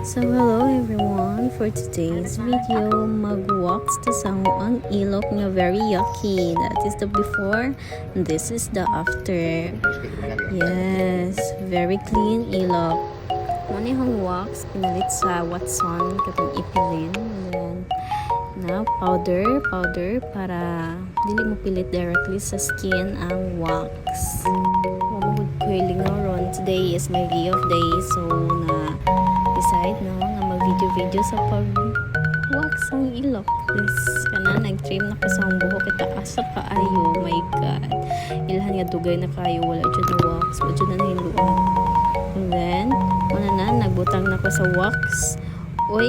So hello everyone, for today's video mag-walks to sa ang ilok nga very yucky. That is the before and this is the after. Yes, very clean ilok. Muna yung walks pinalit sa Watson katong ipilin. And then now powder para dili mo pilit directly sa skin ang wax. Mamugod ko ron. Today is my day off day, so na decide na nga mag-video sa pag-wax ang ilok. Yes, kana nag-trim na ko sa ang buhok kita asa kaayo. My God, ilhan nga dugay na kayo, wala dyan na wax, wala dyan na nahiluan. And then una na nagbutang na ko sa wax. Oy,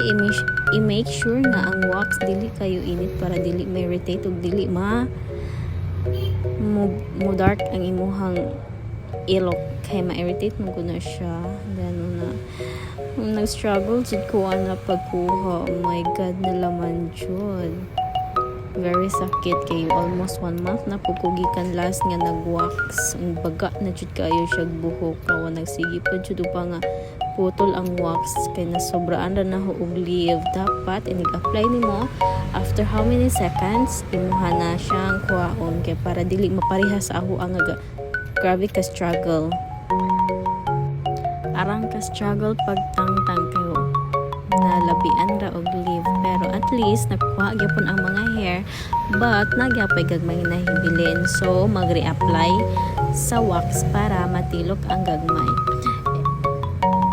i-make sure na ang wax dili kayo init para dili ma-irritate ug dili mo dark ang imuhang ilok kay ma-irritate mo na siya. Then nag-struggle jud ko na pagkuha. Oh my God, nalaman jud. Very sakit kay almost 1 month na pukugikan last nga nag-wax. Ang baga na jud kayo siya buhok. Kawa nagsige pa jud pa nga putol ang wax kay nasobraan ra na ho og leave. Dapat inig-apply nimo after how many seconds imuha na siyang kuhaon kay para dili maparehas sa aho ang grabe ka struggle. Arang ka struggle pagtangtang kayo nalabian ra og leave, pero at least nakuha gyapon ang mga hair but nagyapay gagmay na hibilin, so mag-reapply sa wax para matilok ang gagmay.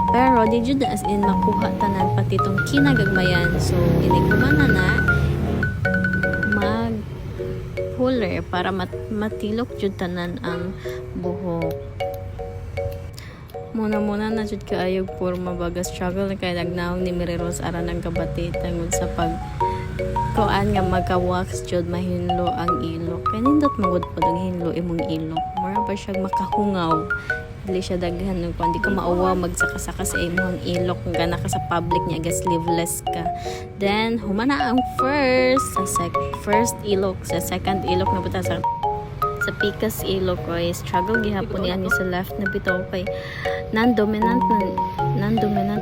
Pero di jud as in makuha tanan pati tong kinagagmayan, so inigumana na mag puller para matilok jud tanan ang buhok. Muna na jud kaayog porma baga struggle na kay nagnaong ni Miriros aran ang kabati tungod sa pag kuan nga magka-wax jud mahinlo ang ilok. Kay nindot magud pod ang hinlo imong ilok. Mura ba siya makahungaw. Dili siya daghan ng kuan di ka mauwa magsaka-saka sa imong ilok nga naka sa public nya gas sleeveless ka. Then humana ang first ilok sa second ilok na buta sa pikas ilok ko ay struggle gihapon niya sa left na bitaw kay non-dominant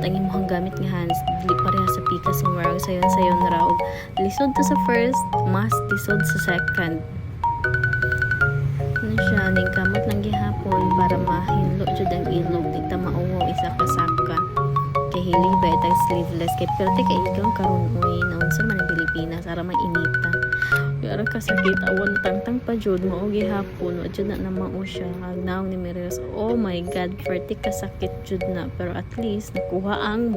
ang imong gamit nga hands dili pareha sa pikas ng warag sayon na raw lisod to sa first mas lisod sa second na siya ning kamot lang gihapon para mahinlo jud ang ilok di ta mauwaw isa ka saka kay hilig ba itang sleeveless kay pero kay ikaw karon uy naunsa man ang Pilipinas ara man inita ara kasakit awan tangtang pa jud mao gihapon wa jud na mao siya agnaong ni Miriros. Oh my God, 40 kasakit jud na pero at least nakuha ang